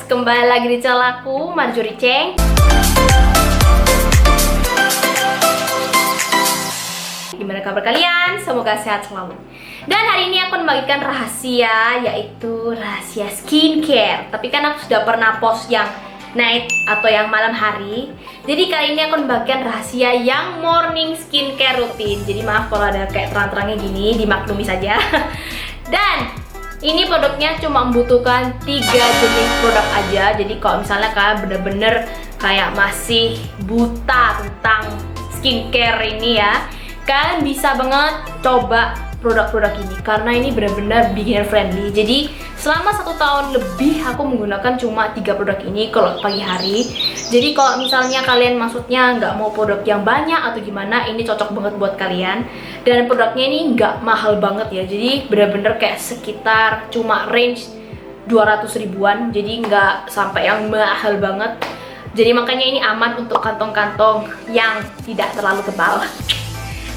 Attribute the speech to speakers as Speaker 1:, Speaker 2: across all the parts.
Speaker 1: kembali lagi di channel aku, Marjorie Cheng. Gimana kabar kalian? Semoga sehat selalu. Dan hari ini aku membagikan rahasia, yaitu rahasia skincare. Tapi kan aku sudah pernah post yang night atau yang malam hari. Jadi kali ini aku membagikan rahasia yang morning skincare rutin. Jadi maaf kalau ada kayak terang-terangnya gini, dimaklumi saja. Dan ini produknya cuma membutuhkan 3 jenis produk aja. Jadi kalau misalnya kalian bener-bener kayak masih buta tentang skincare ini ya, kalian bisa banget coba produk-produk ini karena ini benar-benar beginner friendly. Jadi selama 1 tahun lebih aku menggunakan cuma 3 produk ini kalau pagi hari. Jadi kalau misalnya kalian maksudnya nggak mau produk yang banyak atau gimana, ini cocok banget buat kalian. Dan produknya ini nggak mahal banget ya, jadi benar-benar kayak sekitar cuma range 200 ribuan, jadi nggak sampai yang mahal banget. Jadi makanya ini aman untuk kantong-kantong yang tidak terlalu tebal.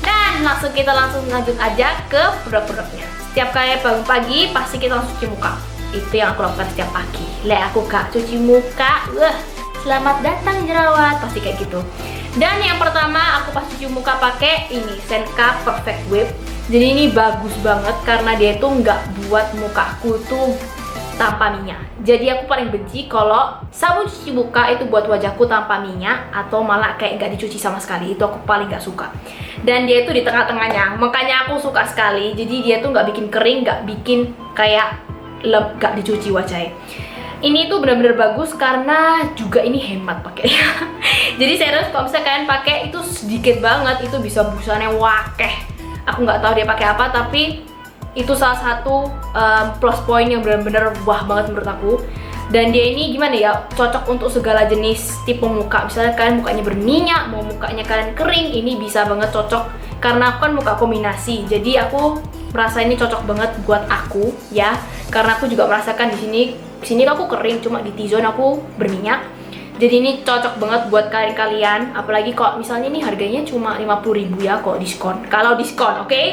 Speaker 1: Dan kita langsung lanjut aja ke produk-produknya. Setiap kali bangun pagi pasti kita langsung cuci muka. Itu yang aku lakukan setiap pagi. Aku kak cuci muka, selamat datang jerawat, pasti kayak gitu. Dan yang pertama aku pas cuci muka pakai ini Senka Perfect Whip. Jadi ini bagus banget karena dia tuh nggak buat mukaku tuh tanpa minyak. Jadi aku paling benci kalau sabun cuci muka itu buat wajahku tanpa minyak atau malah kayak nggak dicuci sama sekali. Itu aku paling nggak suka. Dan dia itu di tengah-tengahnya, makanya aku suka sekali. Jadi dia tuh nggak bikin kering, nggak bikin kayak nggak dicuci wajahnya. Ini tuh benar-benar bagus karena juga ini hemat pakainya. Jadi serius kalau misalnya kalian pakai itu sedikit banget, itu bisa busanya wakeh. Aku nggak tahu dia pakai apa, tapi itu salah satu plus point yang benar-benar wah banget menurut aku. Dan dia ini gimana ya, cocok untuk segala jenis tipe muka. Misalnya kalian mukanya berminyak, mau mukanya kalian kering, ini bisa banget cocok. Karena aku kan muka kombinasi, jadi aku merasa ini cocok banget buat aku ya. Karena aku juga merasakan di sini aku kering, cuma di T-zone aku berminyak. Jadi ini cocok banget buat kalian-kalian. Apalagi kalau misalnya ini harganya cuma 50.000 ya kalau diskon. Kalau diskon, oke?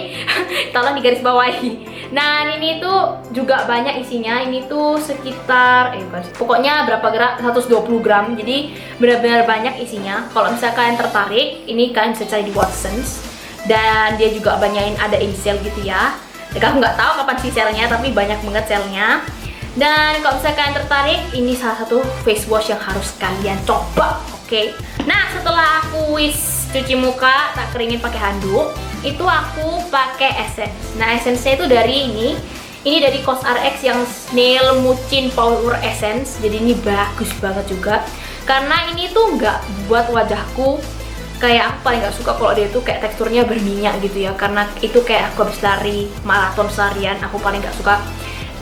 Speaker 1: Tolong digarisbawahi. Nah, ini tuh juga banyak isinya. Ini tuh sekitar pokoknya berapa gram? 120 gram. Jadi benar-benar banyak isinya. Kalau misalnya kalian tertarik, ini kalian bisa cari di Watsons. Dan dia juga banyakin ada in sale gitu ya. Aku nggak tahu kapan sih sale-nya, tapi banyak banget sale-nya. Dan kalau misalnya kalian tertarik, ini salah satu face wash yang harus kalian coba, oke? Nah, setelah aku cuci muka, tak keringin pakai handuk, itu aku pakai essence. Nah, essence-nya itu dari ini dari COSRX yang Snail Mucin Power Essence. Jadi ini bagus banget juga, karena ini tuh nggak buat wajahku kayak aku paling nggak suka kalau dia tuh kayak teksturnya berminyak gitu ya, karena itu kayak aku habis lari maraton seharian, aku paling nggak suka.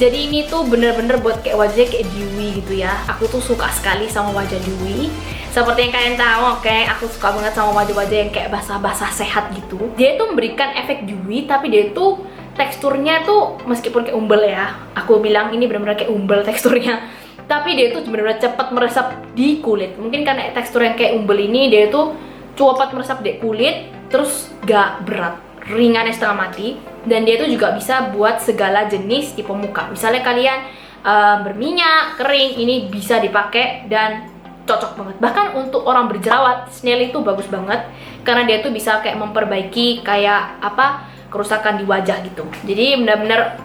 Speaker 1: Jadi ini tuh bener-bener buat kayak wajahnya kayak dewy gitu ya. Aku tuh suka sekali sama wajah dewy. Seperti yang kalian tahu, oke, aku suka banget sama wajah-wajah yang kayak basah-basah sehat gitu. Dia tuh memberikan efek dewy, tapi dia tuh teksturnya tuh meskipun kayak umbel ya. Aku bilang ini bener-bener kayak umbel teksturnya. Tapi dia tuh bener-bener cepat meresap di kulit. Mungkin karena tekstur yang kayak umbel ini, dia tuh cepat meresap di kulit, terus gak berat, ringannya setengah mati. Dan dia tuh juga bisa buat segala jenis tipe muka. Misalnya kalian berminyak, kering, ini bisa dipakai dan cocok banget. Bahkan untuk orang berjerawat, Snail itu bagus banget karena dia tuh bisa kayak memperbaiki kayak kerusakan di wajah gitu. Jadi benar-benar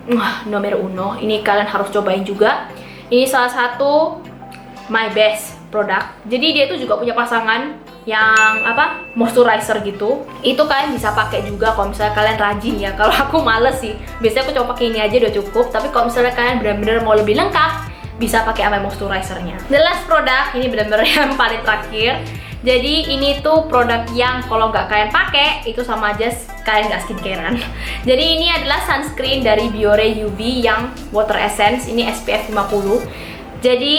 Speaker 1: nomor uno. Ini kalian harus cobain juga. Ini salah satu my best produk. Jadi dia tuh juga punya pasangan yang moisturizer gitu. Itu kalian bisa pakai juga kalau misalnya kalian rajin ya. Kalau aku males sih, biasanya aku coba pakai ini aja udah cukup. Tapi kalau misalnya kalian benar-benar mau lebih lengkap, bisa pakai sama moisturizernya. The last produk ini benar-benar yang paling terakhir. Jadi ini tuh produk yang kalau nggak kalian pakai itu sama aja kalian nggak skincarean. Jadi ini adalah sunscreen dari Biore UV yang water essence. Ini SPF 50. Jadi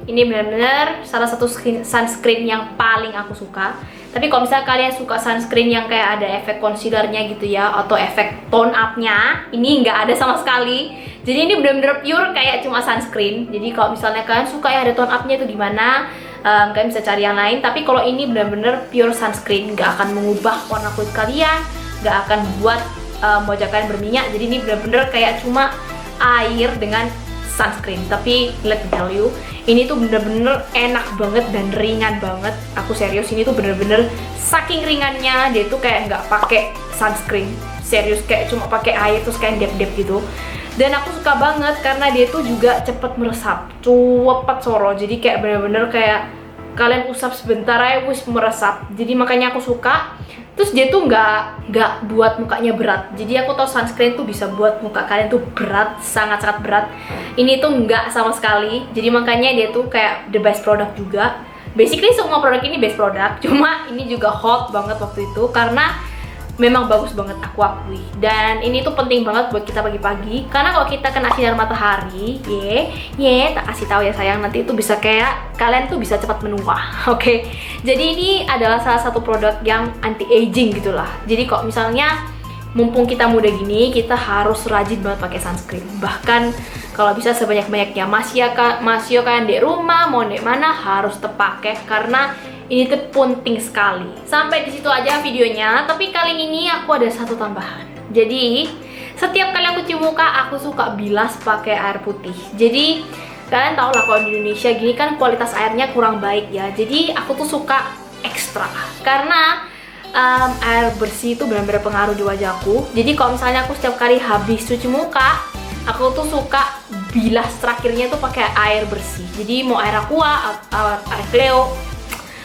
Speaker 1: ini benar-benar salah satu sunscreen yang paling aku suka. Tapi kalau misalnya kalian suka sunscreen yang kayak ada efek concealernya gitu ya, atau efek tone up-nya, ini nggak ada sama sekali. Jadi ini benar-benar pure kayak cuma sunscreen. Jadi kalau misalnya kalian suka yang ada tone up-nya itu gimana, kalian bisa cari yang lain. Tapi kalau ini benar-benar pure sunscreen, nggak akan mengubah warna kulit kalian, nggak akan buat wajah kalian berminyak. Jadi ini benar-benar kayak cuma air dengan sunscreen. Tapi let me tell you, ini tuh bener-bener enak banget dan ringan banget. Aku serius, ini tuh bener-bener saking ringannya dia tuh kayak nggak pakai sunscreen. Serius, kayak cuma pakai air terus kayak dep-dep gitu. Dan aku suka banget karena dia tuh juga cepet meresap, cepet soro. Jadi kayak bener-bener kayak kalian usap sebentar aja wis meresap. Jadi makanya aku suka. Terus dia tuh nggak buat mukanya berat. Jadi aku tahu sunscreen tuh bisa buat muka kalian tuh berat, sangat-sangat berat. Ini tuh nggak sama sekali. Jadi makanya dia tuh kayak the best product juga. Basically semua produk ini best product. Cuma ini juga hot banget waktu itu karena memang bagus banget, aku akui. Dan ini tuh penting banget buat kita pagi-pagi karena kalau kita kena sinar matahari, tak kasih tahu ya sayang, nanti itu bisa kayak kalian tuh bisa cepat menua. Oke. Jadi ini adalah salah satu produk yang anti aging gitulah. Jadi kalau misalnya mumpung kita muda gini, kita harus rajin banget pakai sunscreen. Bahkan kalau bisa sebanyak-banyaknya. Masih kan di rumah, mau di mana harus terpakai karena ini tuh penting sekali. Sampai di situ aja videonya, tapi kali ini aku ada satu tambahan. Jadi, setiap kali aku cuci muka, aku suka bilas pakai air putih. Jadi, kalian tau lah kalau di Indonesia gini kan kualitas airnya kurang baik ya. Jadi, aku tuh suka ekstra. Karena air bersih itu benar-benar pengaruh di wajahku. Jadi, kalau misalnya aku setiap kali habis cuci muka, aku tuh suka bilas terakhirnya tuh pakai air bersih. Jadi, mau air aqua, air Cleo,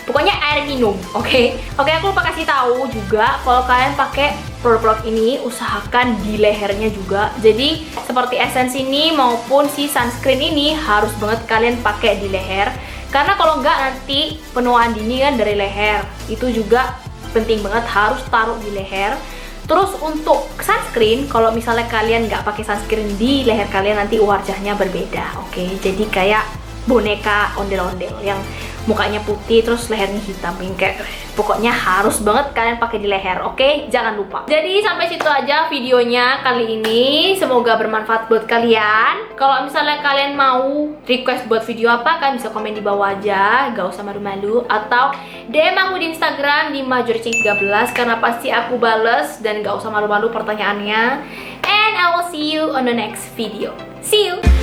Speaker 1: pokoknya air minum, oke? Oke, aku lupa kasih tahu juga kalau kalian pakai produk ini usahakan di lehernya juga. Jadi seperti essence ini maupun si sunscreen ini harus banget kalian pakai di leher. Karena kalau nggak nanti penuaan dini kan dari leher. Itu juga penting banget harus taruh di leher. Terus untuk sunscreen, kalau misalnya kalian nggak pakai sunscreen di leher kalian nanti wajahnya berbeda, oke? Jadi kayak boneka ondel-ondel yang mukanya putih terus lehernya hitam, kayak pokoknya harus banget kalian pakai di leher, oke? Jangan lupa. Jadi sampai situ aja videonya kali ini, semoga bermanfaat buat kalian. Kalau misalnya kalian mau request buat video apa, kalian bisa komen di bawah aja, gak usah malu-malu, atau DM aku di Instagram di majoricing13 karena pasti aku bales dan gak usah malu-malu pertanyaannya. And I will see you on the next video. See you.